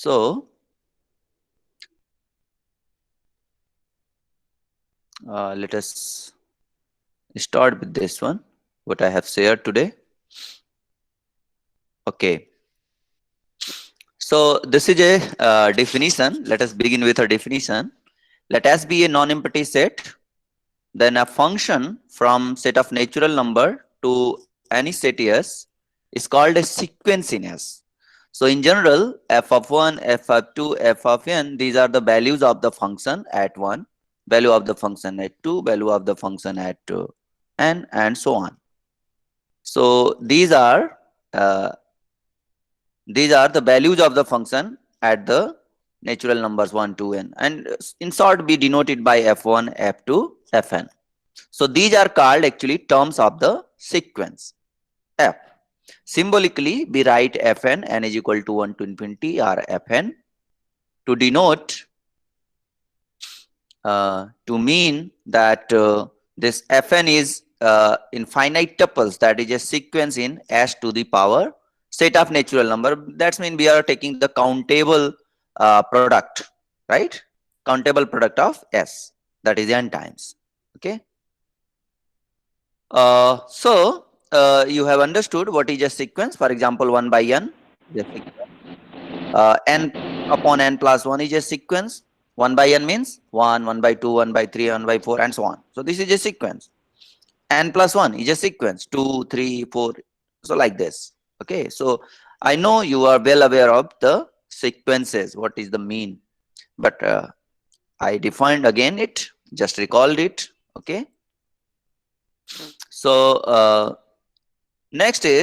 So let us start with this one, what I have shared today. Okay. So this is a definition. Let us begin with a definition. Let S be a non-empty set. Then a function from set of natural number to any set S is called a sequence in S. So in general, f of 1, f of 2, f of n, these are the values of the function at 1, value of the function at 2, value of the function at n, and so on. So uh, these are the values of the function at the natural numbers 1, 2, n, and in short be denoted by f1, f2, fn. So these are called actually terms of the sequence f. Symbolically, we write fn, n is equal to 1 to infinity, or fn, to denote, to mean that this fn is in finite tuples, that is a sequence in s to the power set of natural number. That's mean we are taking the countable product, right? Countable product of s, that is n times. Okay. So you have understood what is a sequence. For example, 1 by n is a sequence. N upon n plus 1 is a sequence. 1 by n means 1, 1 by 2, 1 by 3, 1 by 4, and so on. So this is a sequence. N plus 1 is a sequence. 2, 3, 4. So like this. Okay. So I know you are well aware of the sequences. What is the mean? But I defined again it. Just recalled it. Okay. So next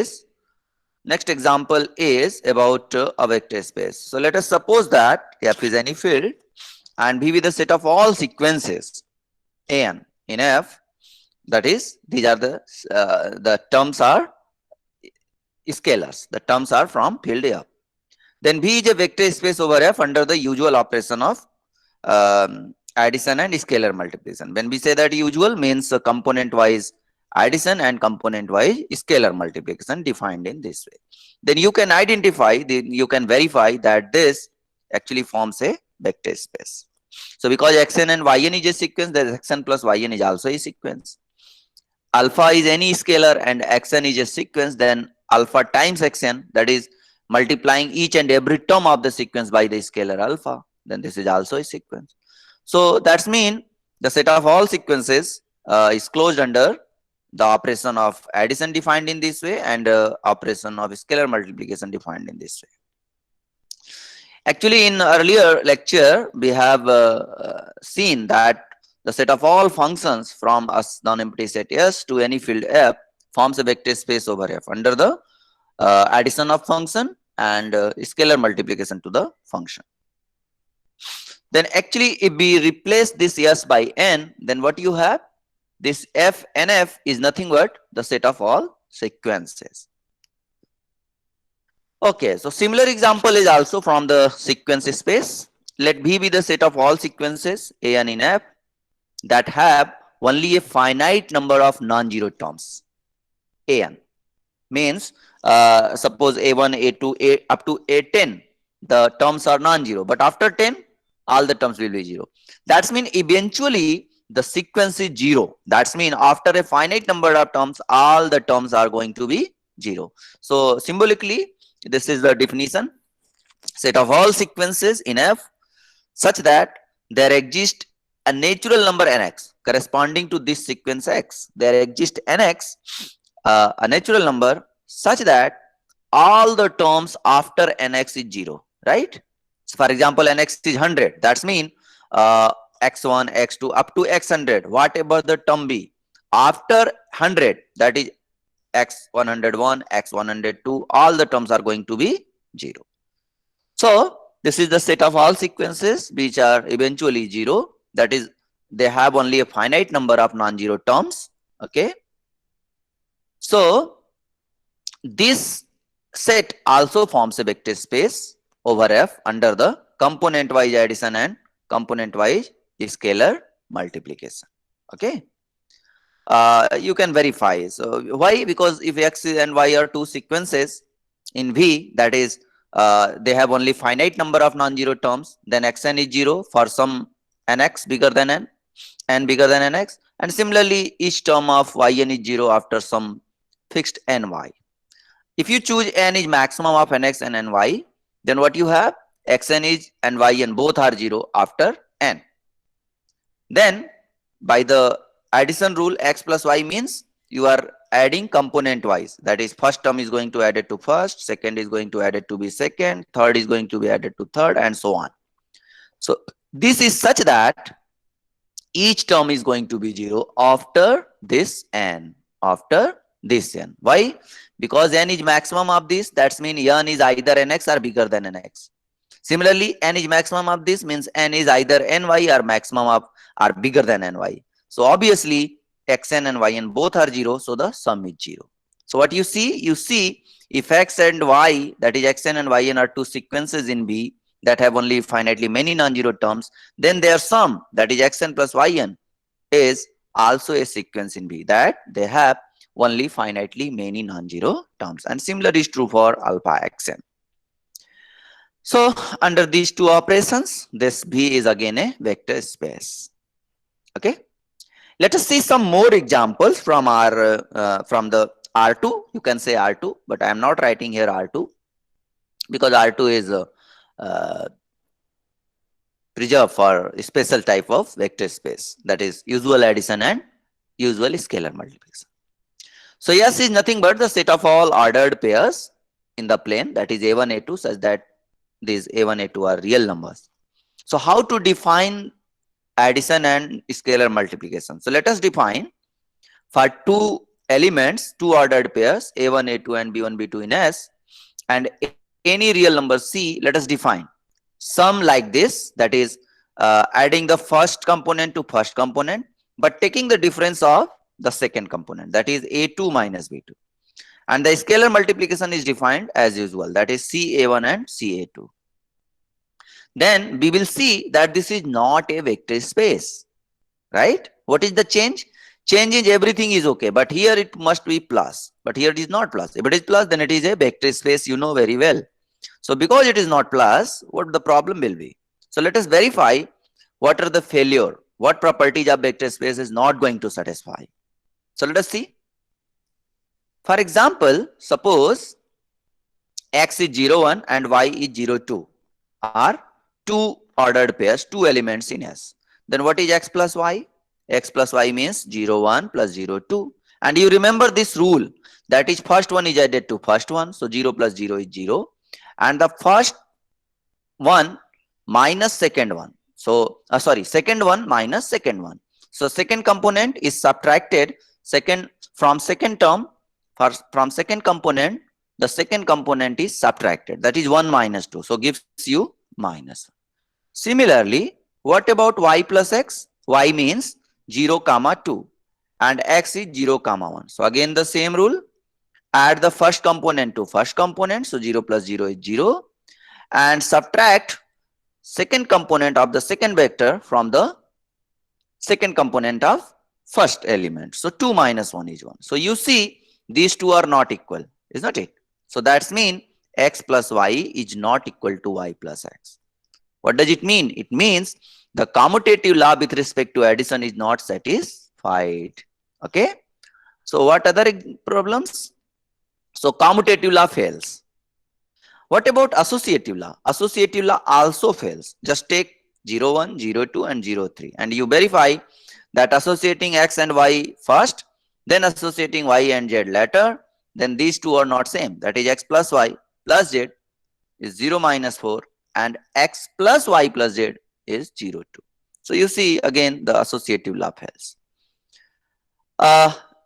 example is about a vector space. So let us suppose that F is any field and V with a set of all sequences an in F. That is, these are the terms are scalars. The terms are from field F. Then V is a vector space over F under the usual operation of addition and scalar multiplication. When we say that usual means component wise addition and component wise scalar multiplication defined in this way. Then you can identify, you can verify that this actually forms a vector space. So because xn and yn is a sequence, then xn plus yn is also a sequence. Alpha is any scalar and xn is a sequence, then alpha times xn, that is multiplying each and every term of the sequence by the scalar alpha, then this is also a sequence. So that's mean the set of all sequences is closed under the operation of addition defined in this way and operation of scalar multiplication defined in this way. Actually, in earlier lecture, we have seen that the set of all functions from a non-empty set S to any field F forms a vector space over F under the addition of function and scalar multiplication to the function. Then actually, if we replace this S by N, then what you have? This F and F is nothing but the set of all sequences. Okay, so similar example is also from the sequence space. Let V be the set of all sequences An in F that have only a finite number of non-zero terms. An means suppose A1, A2, up to A10, the terms are non-zero, but after 10, all the terms will be 0. That's mean eventually the sequence is 0. That's mean after a finite number of terms, all the terms are going to be 0. So symbolically, this is the definition: set of all sequences in F such that there exists a natural number nx corresponding to this sequence x. There exists nx, a natural number such that all the terms after nx is 0, right? So for example, nx is 100. That's mean x1, x2 up to x100, whatever the term be, after 100, that is x101, x102, all the terms are going to be 0. So this is the set of all sequences which are eventually 0. That is, they have only a finite number of non-zero terms. Okay. So this set also forms a vector space over F under the component wise addition and component wise scalar multiplication. Okay. You can verify. So why? Because if x and y are two sequences in V, that is they have only finite number of non-zero terms, then xn is 0 for some nx bigger than n bigger than nx, and similarly each term of yn is 0 after some fixed ny. If you choose n is maximum of nx and ny, then what you have, xn is and yn both are 0 after n. Then by the addition rule, x plus y means you are adding component wise. That is, first term is going to add it to first, second is going to add it to be second, third is going to be added to third, and so on. So this is such that each term is going to be 0 after this n. After this n. Why? Because n is maximum of this, that means n is either nx or bigger than nx. Similarly, n is maximum of this means n is either ny or maximum of or bigger than ny. So obviously xn and yn both are 0, so the sum is 0. So what you see? You see if x and y, that is xn and yn, are two sequences in B that have only finitely many non-zero terms, then their sum, that is xn plus yn, is also a sequence in B that they have only finitely many non-zero terms, and similar is true for alpha xn. So under these two operations, this B is again a vector space. Okay, let us see some more examples from our from the R2. You can say R2, but I am not writing here R2 because R2 is preserved for a special type of vector space, that is usual addition and usual scalar multiplication. So S is nothing but the set of all ordered pairs in the plane, that is A1, A2, such that these A1, A2 are real numbers. So how to define addition and scalar multiplication? So let us define for two elements, two ordered pairs A1, A2 and B1, B2 in S, and any real number C, let us define sum like this, that is adding the first component to first component but taking the difference of the second component, that is A2 minus B2, and the scalar multiplication is defined as usual, that is CA1 and CA2. Then we will see that this is not a vector space, right? What is the change? Change is everything is okay, but here it must be plus, but here it is not plus. If it is plus, then it is a vector space, you know very well. So because it is not plus, what the problem will be? So let us verify what are the failure, what properties of vector space is not going to satisfy. So let us see. For example, suppose x is 0, 1 and y is 0, 2 are two ordered pairs, two elements in S. Then what is x plus y? X plus y means 0, 1 plus 0, 2. And you remember this rule, that is first one is added to first one. So 0 plus 0 is 0. And the first one minus second one. So second one minus second one. So second component is subtracted from second term. From second component, the second component is subtracted. That is 1 minus 2. So gives you minus. Similarly, what about y plus x? Y means 0, 2 and x is 0, 1. So again the same rule. Add the first component to first component. So 0 plus 0 is 0. And subtract second component of the second vector from the second component of first element. So 2 minus 1 is 1. So you see these two are not equal, is not it? So that's mean x plus y is not equal to y plus x. What does it mean? It means the commutative law with respect to addition is not satisfied. Okay. So what other problems? So commutative law fails. What about associative law? Associative law also fails. Just take 0, 1, 0, 2 and 0, 3 and you verify that associating x and y first, then associating y and z later, then these two are not same. That is x plus y plus z is 0 minus 4 and x plus y plus z is 0, 2. So you see again the associative law fails.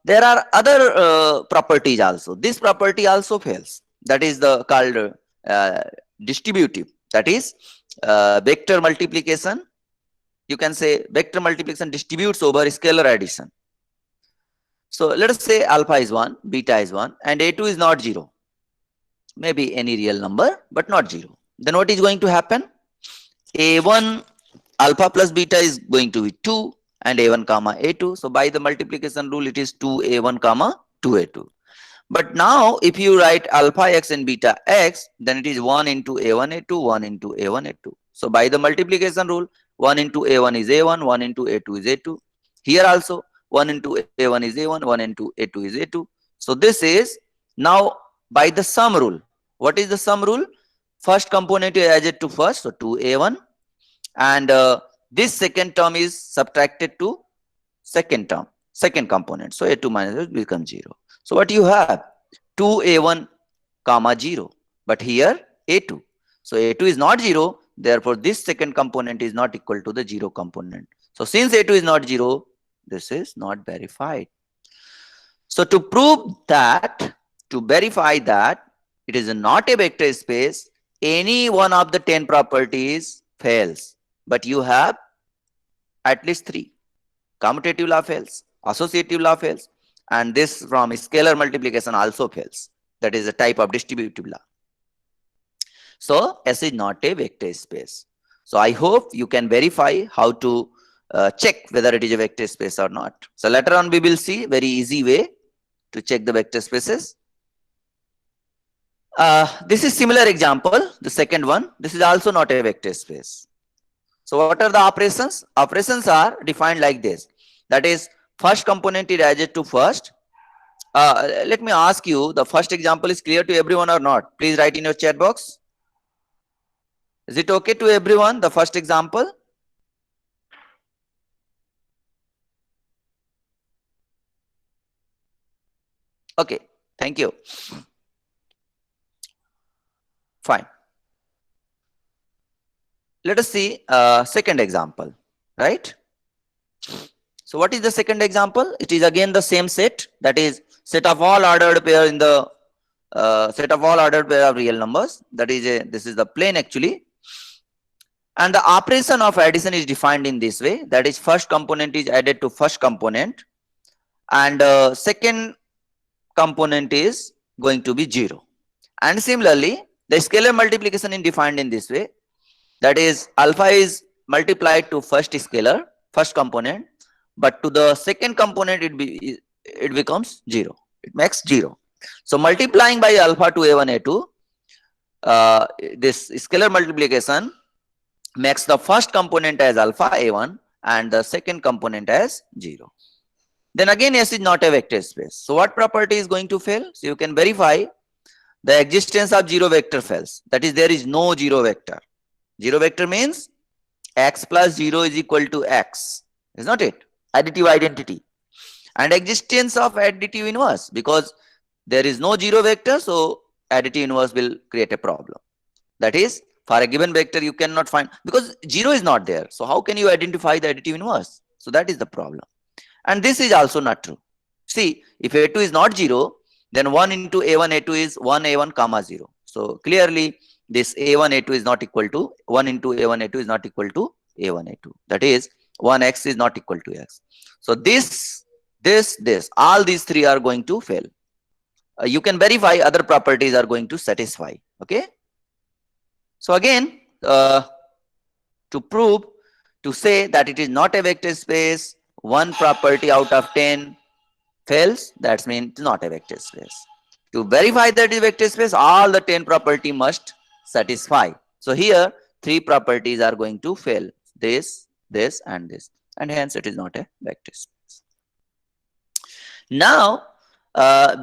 There are other properties also. This property also fails. That is the called distributive. That is vector multiplication. You can say vector multiplication distributes over scalar addition. So let us say alpha is 1, beta is 1 and A2 is not 0. Maybe any real number but not 0. Then what is going to happen? A1 alpha plus beta is going to be 2 and A1 comma A2. So by the multiplication rule it is 2A1 comma 2A2. But now if you write alpha x and beta x, then it is 1 into a1 a2, 1 into a1 a2. So by the multiplication rule, 1 into a1 is a1, 1 into a2 is a2. Here also 1 into a1 is a1, 1 into a2 is a2. So this is now by the sum rule. What is the sum rule? First component is added to first, so 2a1, and this second term is subtracted to second term, second component. So a2 minus a becomes 0. So what you have? 2a1 comma 0, but here a2. So a2 is not 0, therefore this second component is not equal to the 0 component. So since a2 is not 0, this is not verified. So to prove that, to verify that it is not a vector space, any one of the 10 properties fails, but you have at least 3. Commutative law fails, associative law fails, and this from scalar multiplication also fails. That is a type of distributive law. So S is not a vector space. So I hope you can verify how to check whether it is a vector space or not. So later on we will see very easy way to check the vector spaces. This is similar example, the second one. This is also not a vector space. So what are the operations? Operations are defined like this. That is, first component is added to first. Let me ask you, the first example is clear to everyone or not? Please write in your chat box. Is it okay to everyone, the first example? Okay, thank you. Fine. Let us see second example, right? So what is the second example? It is again the same set, that is set of all ordered pair in the set of all ordered pair of real numbers. That is this is the plane actually. And the operation of addition is defined in this way. That is, first component is added to first component, and second component is going to be 0. And similarly, the scalar multiplication is defined in this way. That is, alpha is multiplied to first scalar, first component, but to the second component it becomes 0. It makes 0. So multiplying by alpha to a1 a2, this scalar multiplication makes the first component as alpha a1 and the second component as 0. Then again S is not a vector space. So what property is going to fail? So you can verify the existence of 0 vector fails. That is, there is no 0 vector. 0 vector means x plus 0 is equal to x, is not it? Additive identity. And existence of additive inverse, because there is no 0 vector, so additive inverse will create a problem. That is, for a given vector you cannot find, because 0 is not there. So how can you identify the additive inverse? So that is the problem. And this is also not true. See, if a2 is not 0, then 1 into a1 a2 is 1 a1 comma 0. So clearly this a1 a2 is not equal to 1 into a1 a2 is not equal to a1 a2. That is, 1x is not equal to x. So this, all these three are going to fail. You can verify other properties are going to satisfy. Okay. So again, to prove, to say that it is not a vector space, one property out of 10 fails, that means it's not a vector space. To verify that it is a vector space, all the 10 property must satisfy. So here 3 properties are going to fail, this, this and this, and hence it is not a vector space. Now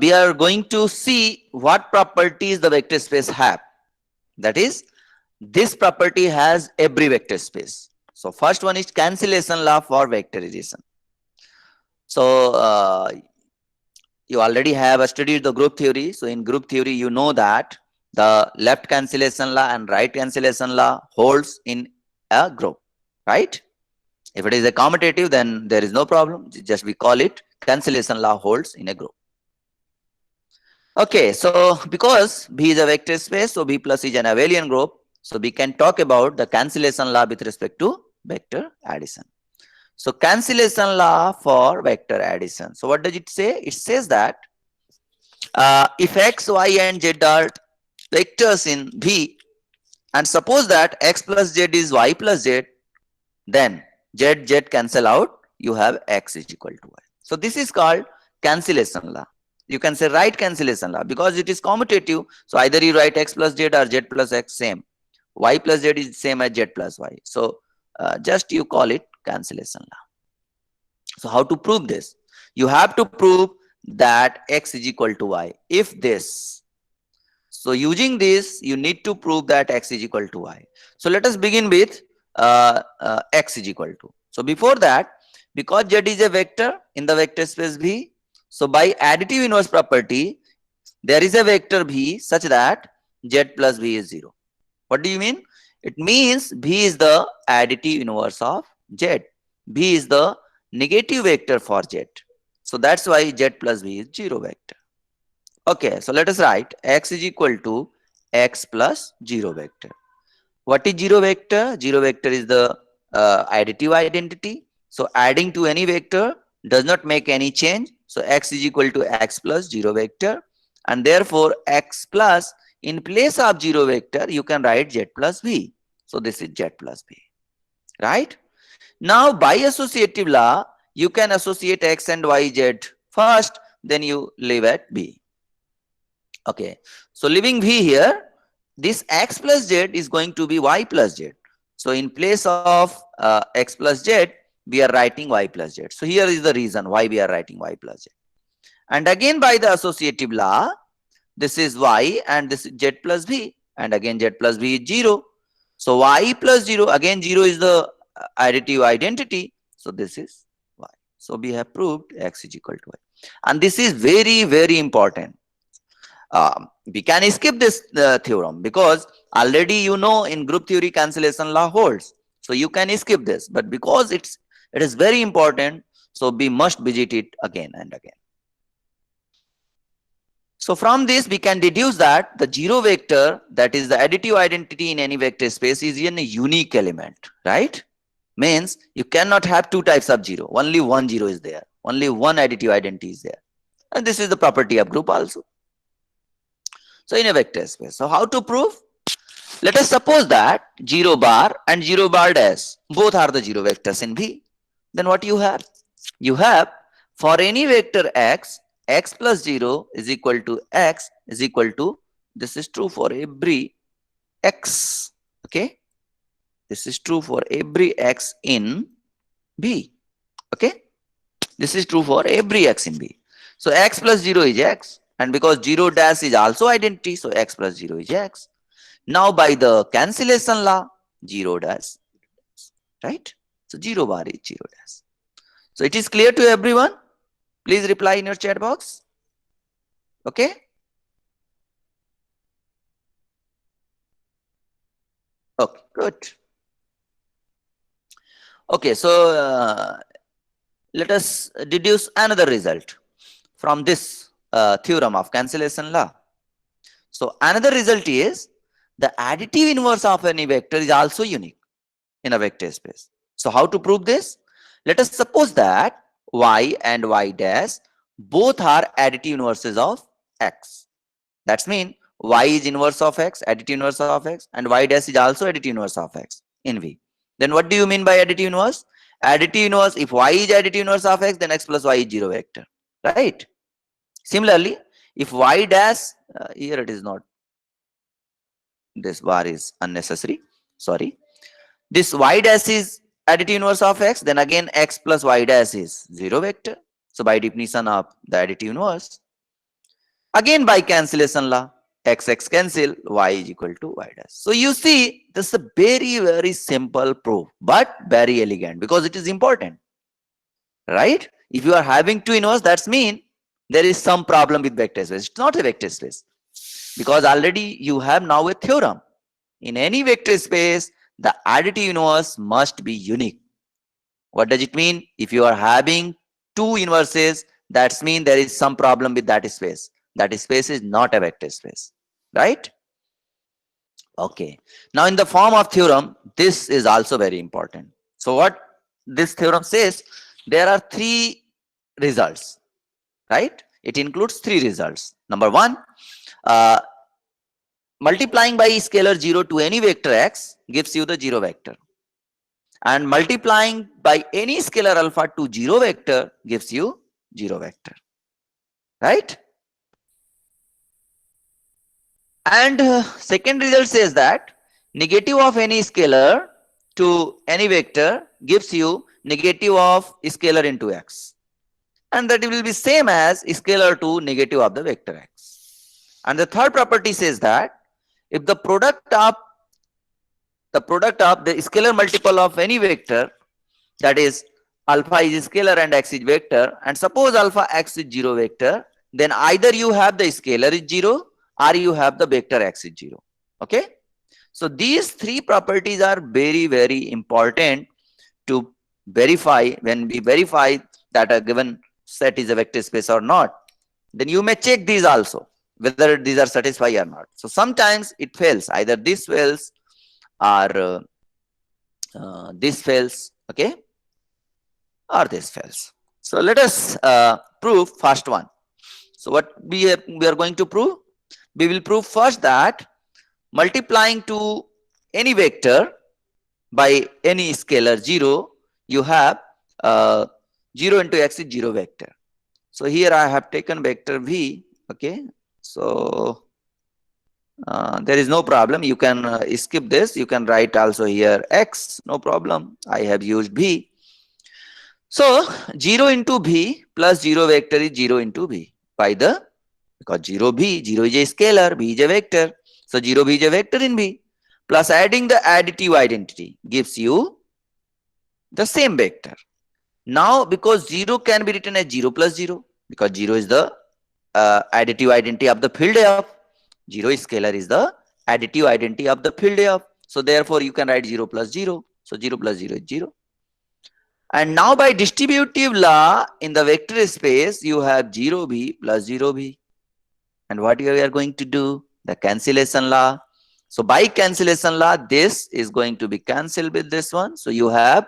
we are going to see what properties the vector space have. That is, this property has every vector space. So first one is cancellation law for vectorization. So you already have studied the group theory. So in group theory, you know that the left cancellation law and right cancellation law holds in a group, right? If it is a commutative, then there is no problem. Just we call it cancellation law holds in a group. Okay, so because B is a vector space, so B plus is an abelian group. So we can talk about the cancellation law with respect to vector addition. So cancellation law for vector addition. So what does it say? It says that if x, y and z are vectors in V, and suppose that x plus z is y plus z, then z cancel out, you have x is equal to y. So this is called cancellation law. You can say right cancellation law because it is commutative. So either you write x plus z or z plus x same. Y plus z is same as z plus y. So just you call it cancellation law. So how to prove this? You have to prove that x is equal to y. If this, so using this, you need to prove that x is equal to y. So let us begin with x is equal to. So before that, because z is a vector in the vector space V, so by additive inverse property, there is a vector V such that z plus V is 0. What do you mean? It means V is the additive inverse of z. V is the negative vector for z. So that's why z plus V is 0 vector. Okay, so let us write x is equal to x plus 0 vector. What is 0 vector? 0 vector is the additive identity. So adding to any vector does not make any change. So x is equal to x plus 0 vector. And therefore x plus, in place of 0 vector, you can write z plus v. So this is z plus v. Right? Now by associative law, you can associate x and y z first, then you leave at b. Okay, so leaving v here, this x plus z is going to be y plus z. So in place of x plus z, we are writing y plus z. So here is the reason why we are writing y plus z. And again by the associative law, this is y and this is z plus v. And again z plus v is 0. So y plus 0, again 0 is the additive identity. So this is y. So we have proved x is equal to y. And this is very, very important. We can skip this theorem because already you know in group theory cancellation law holds. So you can skip this, but because it is very important, so we must visit it again and again. So from this we can deduce that the 0 vector, that is the additive identity in any vector space, is a unique element, right? Means you cannot have two types of 0. Only one 0 is there. Only one additive identity is there. And this is the property of group also. So in a vector space. So how to prove? Let us suppose that 0 bar and 0 bar dash both are the 0 vectors in V. Then what you have? You have for any vector x, x plus 0 is equal to x is equal to, this is true for every x. Okay. This is true for every x in B. Okay. This is true for every x in B. So x plus 0 is x. And because 0 dash is also identity, so x plus 0 is x. Now by the cancellation law, 0 dash, right? So 0 bar is 0 dash. So it is clear to everyone? Please reply in your chat box. Okay? Okay, good. Okay, so let us deduce another result from this theorem of cancellation law. So another result is the additive inverse of any vector is also unique in a vector space. So how to prove this? Let us suppose that y and y dash both are additive inverses of x. That's mean y is inverse of x, additive inverse of x, and y dash is also additive inverse of x in V. Then what do you mean by additive inverse? Additive inverse, if y is additive inverse of x, then x plus y is 0 vector, right? Similarly, if y dash, here it is not, this bar is unnecessary, sorry. This y dash is additive inverse of x, then again x plus y dash is 0 vector. So by definition of the additive inverse, again by cancellation law, x cancel, y is equal to y dash. So you see, this is a very, very simple proof, but very elegant because it is important, right? If you are having two inverse, that's mean there is some problem with vector space. It's not a vector space because already you have now a theorem. In any vector space, the additive inverse must be unique. What does it mean? If you are having two inverses, that's mean there is some problem with that space. That space is not a vector space, right? Okay. Now in the form of theorem, this is also very important. So what this theorem says, there are three results, right? It includes three results. Number one, multiplying by scalar 0 to any vector x gives you the 0 vector. And multiplying by any scalar alpha to 0 vector gives you 0 vector, right? And second result says that negative of any scalar to any vector gives you negative of scalar into x. And that will be same as scalar to negative of the vector x. And the third property says that if the scalar multiple of any vector, that is alpha is scalar and x is vector, and suppose alpha x is 0 vector, then either you have the scalar is 0 or you have the vector x is 0. Okay. So these three properties are very, very important to verify. When we verify that a given set is a vector space or not, then you may check these also, whether these are satisfied or not. So sometimes it fails, either this fails or this fails, okay, or this fails. So let us prove first one. So what we are going to prove? We will prove first that multiplying to any vector by any scalar 0, you have 0 into x is 0 vector. So here I have taken vector v. Okay, so there is no problem. You can skip this. You can write also here x, no problem. I have used v. So 0 into v plus 0 vector is 0 into v by the, because 0 is a scalar, v is a vector. So 0 v is a vector in v, plus adding the additive identity gives you the same vector. Now because 0 can be written as 0 plus 0, because 0 is the additive identity of the field of 0 scalar is the additive identity of the field of. So therefore you can write 0 plus 0. So 0 plus 0 is 0. And now by distributive law in the vector space, you have 0v plus 0v. And what we are going to do? The cancellation law. So by cancellation law, this is going to be cancelled with this one. So you have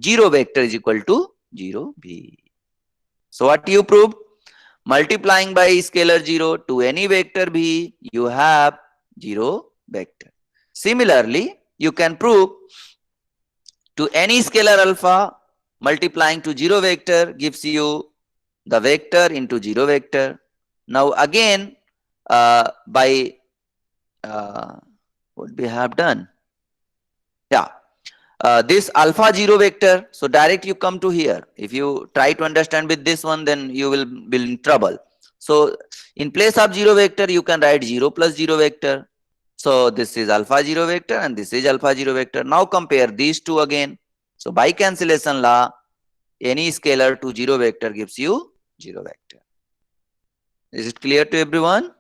0 vector is equal to 0v. So what you prove? Multiplying by scalar 0 to any vector v, you have 0 vector. Similarly, you can prove to any scalar alpha, multiplying to 0 vector gives you the vector into 0 vector. Now again, by what we have done? Yeah. This alpha 0 vector, so direct you come to here. If you try to understand with this one, then you will be in trouble. So in place of 0 vector, you can write 0 plus 0 vector. So this is alpha 0 vector and this is alpha 0 vector. Now compare these two again. So by cancellation law, any scalar to 0 vector gives you 0 vector. Is it clear to everyone?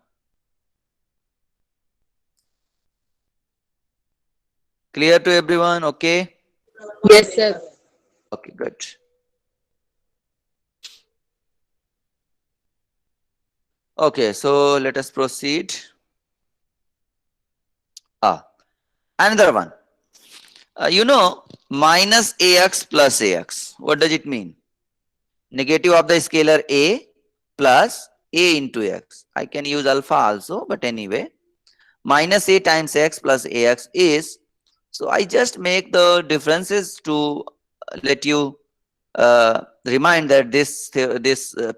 Clear to everyone? Okay. Yes, sir. Okay, good. Okay, so let us proceed. Another one. Minus ax plus ax. What does it mean? Negative of the scalar a plus a into x. I can use alpha also, but anyway. Minus a times x plus ax is, so I just make the differences to let you remind that this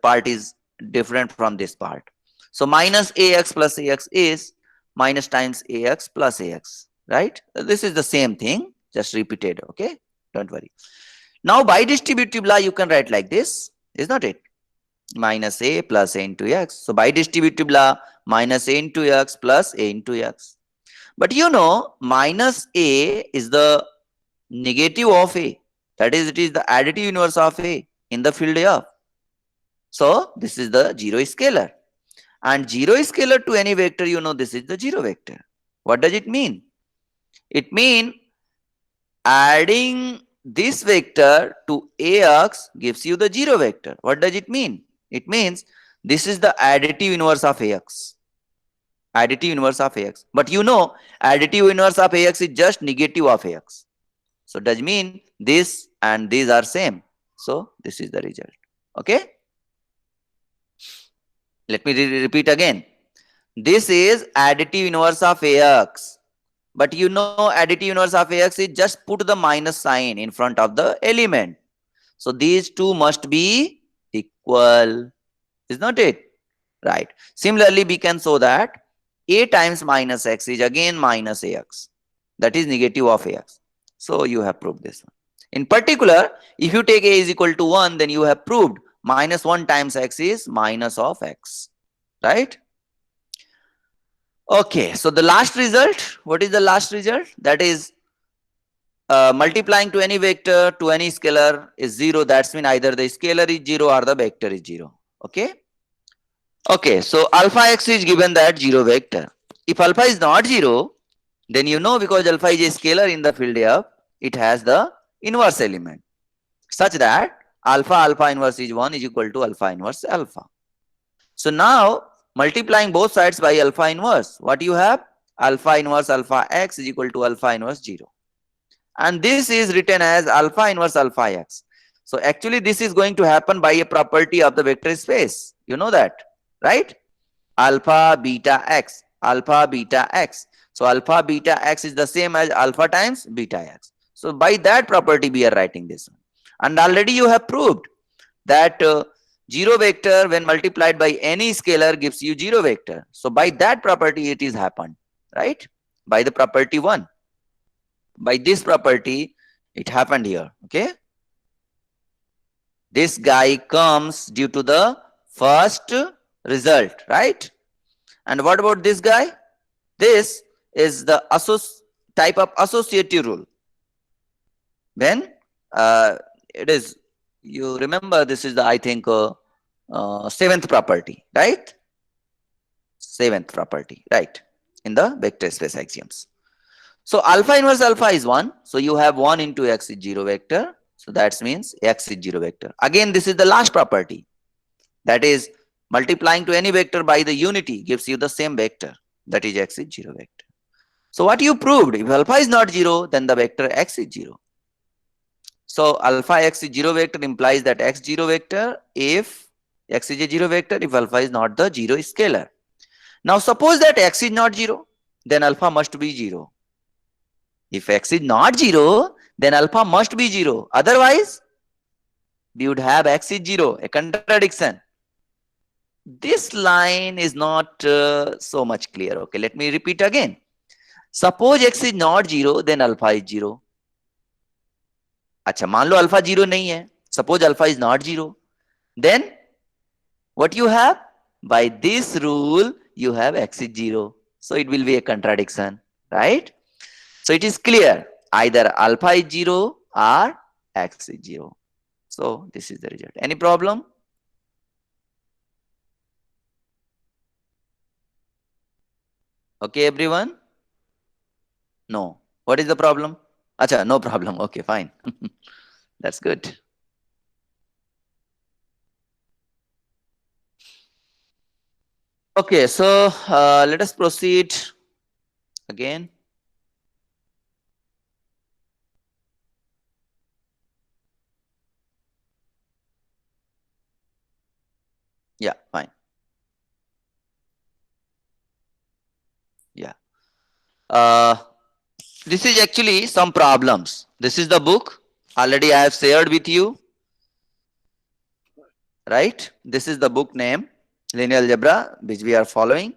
part is different from this part. So minus ax plus ax is minus times ax plus ax, right? This is the same thing, just repeated. Okay, don't worry. Now by distributive law you can write like this, is not it? Minus a plus a into x. So by distributive law, minus a into x plus a into x. But minus a is the negative of a, that is, it is the additive inverse of a in the field of. So this is the 0 scalar, and 0 scalar to any vector, this is the 0 vector. What does it mean? It means adding this vector to ax gives you the 0 vector. What does it mean? It means this is the additive inverse of ax. Additive inverse of ax. But additive inverse of ax is just negative of ax. So does mean this and these are same. So this is the result. Okay. Let me repeat again. This is additive inverse of ax. But additive inverse of ax is just put the minus sign in front of the element. So these two must be equal. Is not it? Right. Similarly, we can show that A times minus x is again minus ax. That is negative of ax. So you have proved this one. In particular, if you take a is equal to 1, then you have proved minus 1 times x is minus of x. Right? Okay, so the last result, what is the last result? That is multiplying to any vector to any scalar is 0. That's mean either the scalar is 0 or the vector is 0. Okay. Okay, so alpha x is given that 0 vector. If alpha is not 0, then you know, because alpha is a scalar in the field F, it has the inverse element, such that alpha alpha inverse is 1 is equal to alpha inverse alpha. So now multiplying both sides by alpha inverse, what you have? Alpha inverse alpha x is equal to alpha inverse 0. And this is written as alpha inverse alpha x. So actually this is going to happen by a property of the vector space. You know that, right? Alpha beta x, alpha beta x. So alpha beta x is the same as alpha times beta x. So by that property we are writing this one. And already you have proved that 0 vector when multiplied by any scalar gives you 0 vector. So by that property it is happened, right? By the property 1. By this property it happened here. Okay, this guy comes due to the first result, right? And what about this guy? This is the type of associative rule. When it is, you remember, this is the, I think, seventh property, right? Seventh property, right, in the vector space axioms. So alpha inverse alpha is 1. So you have 1 into x is 0 vector. So that means x is 0 vector. Again, this is the last property. That is, multiplying to any vector by the unity gives you the same vector. That is x is 0 vector. So what you proved, if alpha is not 0, then the vector x is 0. So alpha x is 0 vector implies that x 0 vector if x is a 0 vector, if alpha is not the 0 scalar. Now suppose that x is not 0, then alpha must be 0. If x is not 0, then alpha must be 0. Otherwise, we would have x is 0, a contradiction. This line is not so much clear. Okay, let me repeat again. Suppose x is not 0, then alpha is 0. अच्छा, मान लो alpha 0 नहीं है. Suppose alpha is not 0. Then what you have? By this rule, you have x is 0. So it will be a contradiction, right? So it is clear, either alpha is 0 or x is 0. So this is the result. Any problem? Okay, everyone? No. What is the problem? Acha, no problem. Okay, fine. That's good. Okay, so let us proceed again. Yeah, fine. Yeah. This is actually some problems. This is the book. Already I have shared with you. Right? This is the book name, Linear Algebra, which we are following.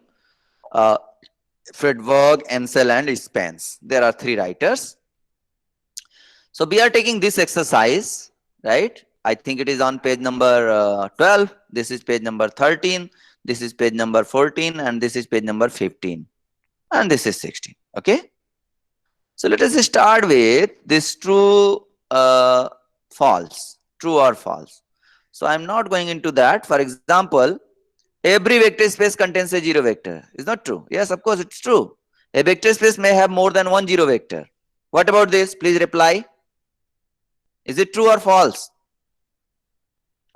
Friedberg, Ansel, and Spence. There are 3 writers. So we are taking this exercise, right? I think it is on page number 12. This is page number 13. This is page number 14. And this is page number 15. And this is 16. Okay. So let us start with this true, false, true or false. So I'm not going into that. For example, every vector space contains a 0 vector. Is not true? Yes, of course it's true. A vector space may have more than 1 0 vector. What about this? Please reply. Is it true or false?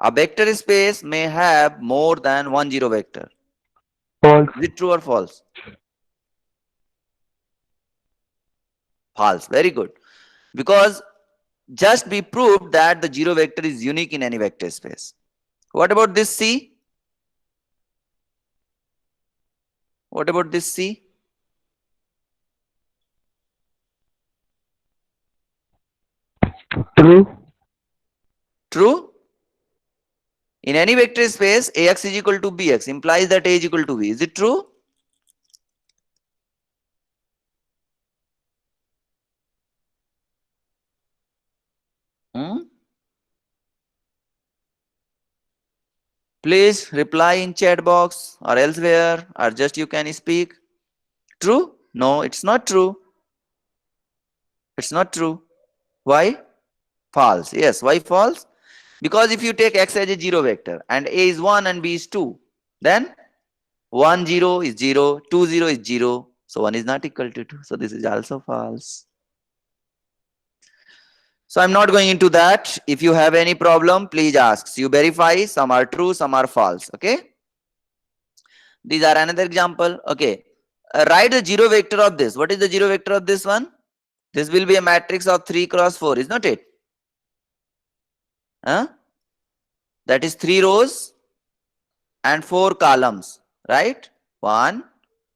A vector space may have more than 1 0 vector. False. Is it true or false? False. Very good. Because just we proved that the 0 vector is unique in any vector space. What about this C? What about this C? True. True. In any vector space, Ax is equal to Bx implies that A is equal to B. Is it true? Please reply in chat box or elsewhere, or just you can speak. True? No, it's not true. It's not true. Why? False. Yes, why false? Because if you take x as a zero vector and a is 1 and b is 2, then 1 0 is 0, 2 0 is 0. So 1 is not equal to 2. So this is also false. So I'm not going into that. If you have any problem, please ask. You verify, some are true, some are false. Okay. These are another example. Okay. Write the zero vector of this. What is the zero vector of this one? This will be a matrix of 3 cross 4, is not it? Huh? That is 3 rows and 4 columns, right? 1,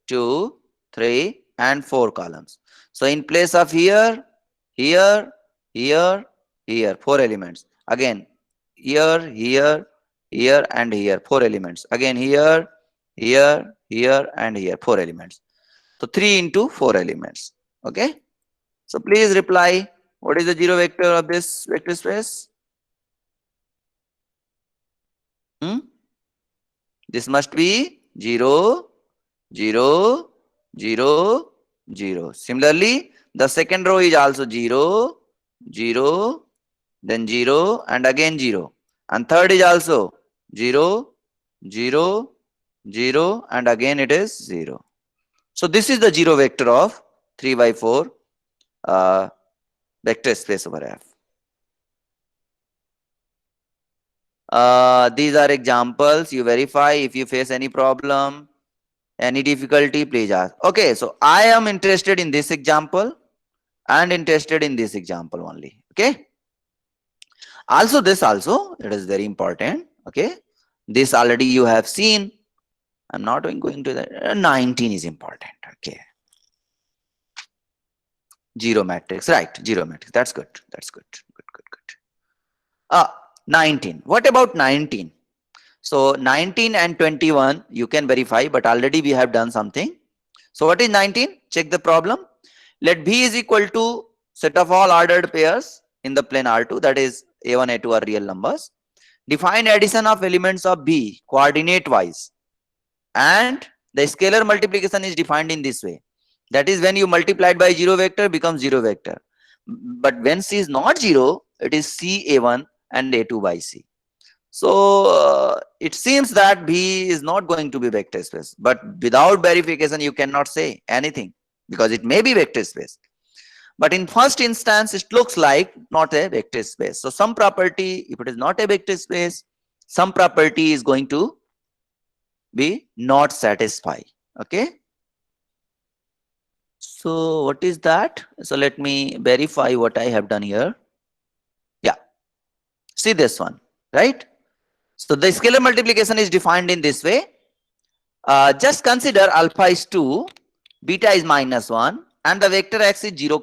2, 3 and 4 columns. So in place of here, here, here, 4 elements. Again, here, and here, 4 elements. Again, here, and here, 4 elements. So 3 into 4 elements. Okay. So please reply. What is the zero vector of this vector space? This must be 0, 0, 0, 0. Similarly, the second row is also 0, 0, then 0 and again 0. And third is also 0, 0, 0 and again it is 0. So this is the zero vector of 3 by 4 vector space over F. These are examples. You verify. If you face any problem, any difficulty, please ask. Okay, so I am interested in this example and interested in this example only. Okay. Also, this also, it is very important. Okay. This already you have seen. I'm not going to that. 19 is important. Okay. Zero matrix, right? Zero matrix. That's good. That's good. Good. 19. What about 19? So 19 and 21 you can verify, but already we have done something. So what is 19? Check the problem. Let B is equal to set of all ordered pairs in the plane R2, that is A1, A2 are real numbers. Define addition of elements of B coordinate wise, and the scalar multiplication is defined in this way. That is, when you multiplied by zero vector becomes zero vector. But when C is not zero, it is C A1 and A2 by C. So it seems that B is not going to be vector space, but without verification you cannot say anything because it may be vector space. But in first instance it looks like not a vector space. So some property, if it is not a vector space, some property is going to be not satisfied. Okay. So what is that? So let me verify what I have done here. Yeah. See this one, right? So the scalar multiplication is defined in this way. Just consider alpha is 2, beta is -1, and the vector x is 0,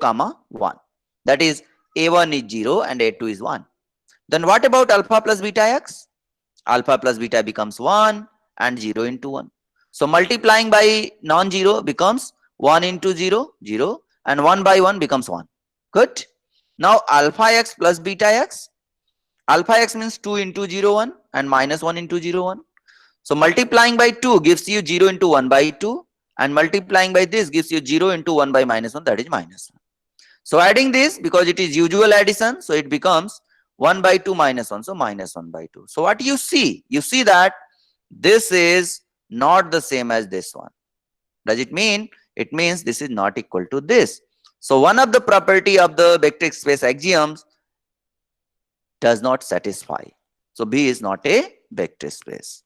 1. That is A1 is 0 and A2 is 1. Then what about alpha plus beta x? Alpha plus beta becomes 1 and 0 into 1. So multiplying by non-zero becomes 1 into 0, 0, and 1 by 1 becomes 1. Good. Now alpha x plus beta x. Alpha x means 2 into 0, 1 and -1 into 0, 1. So multiplying by 2 gives you 0 into 1 by 2, and multiplying by this gives you 0 into 1 by -1, that is -1. So adding this, because it is usual addition, so it becomes 1 by 2 -1, so -1 by 2. So what you see? You see that this is not the same as this one. Does it mean? It means this is not equal to this. So one of the property of the vector space axioms does not satisfy. So B is not a vector space.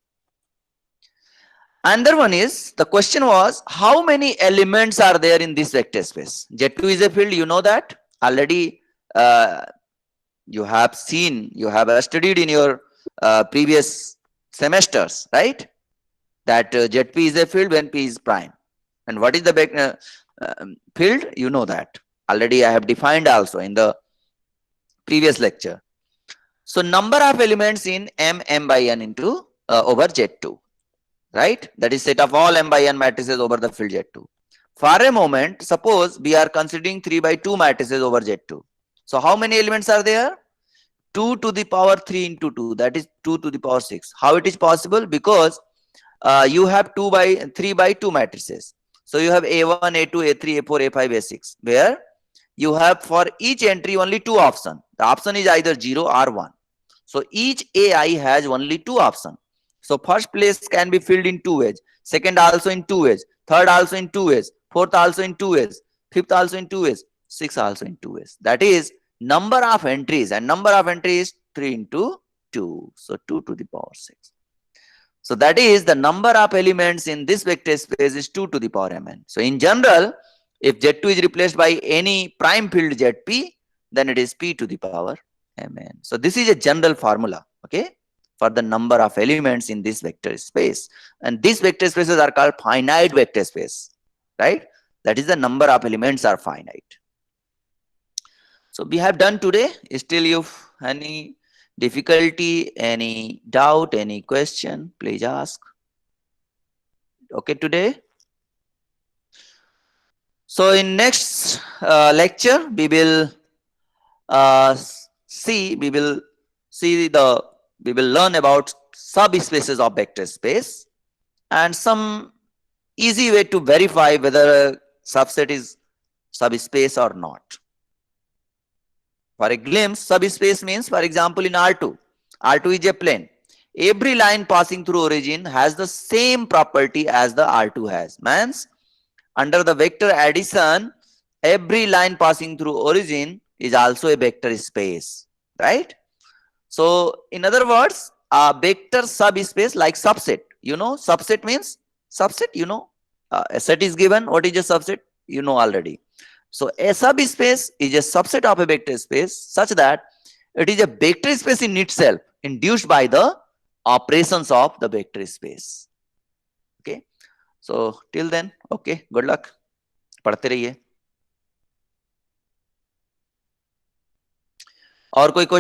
Another one is, the question was, how many elements are there in this vector space? Z2 is a field, you know that already. You have seen, you have studied in your previous semesters, right? That ZP is a field when P is prime. And what is the field? You know that already. I have defined also in the previous lecture. So number of elements in M by n into over Z2, right? That is set of all M by n matrices over the field Z2. For a moment, suppose we are considering 3 by 2 matrices over Z2. So how many elements are there? 2 to the power 3 into 2, that is 2 to the power 6. How it is possible? Because you have 2 by 3 by 2 matrices. So you have A1, A2, A3, A4, A5, A6, where you have for each entry only two options. The option is either 0 or 1. So each AI has only two options. So first place can be filled in two ways, second also in two ways, third also in two ways, fourth also in two ways, fifth also in two ways, sixth also in two ways. That is number of entries, and number of entries is 3 into 2. So 2 to the power 6. So that is the number of elements in this vector space is 2 to the power mn. So in general, if Z2 is replaced by any prime field Zp, then it is p to the power mn. So this is a general formula, okay, for the number of elements in this vector space. And these vector spaces are called finite vector space, right? That is the number of elements are finite. So we have done today. Still you any difficulty, any doubt, any question, please ask. Okay, today. So in next lecture, we will we will learn about subspaces of vector space and some easy way to verify whether a subset is subspace or not. For a glimpse, subspace means, for example, in R2 is a plane. Every line passing through origin has the same property as the R2 has. Means under the vector addition, every line passing through origin is also a vector space, right? So in other words, a vector subspace like subset, you know, subset means subset, you know, a set is given. What is a subset? You know already. So a subspace is a subset of a vector space such that it is a vector space in itself induced by the operations of the vector space. Okay. So till then, okay, good luck. पढ़ते रहिए. और कोई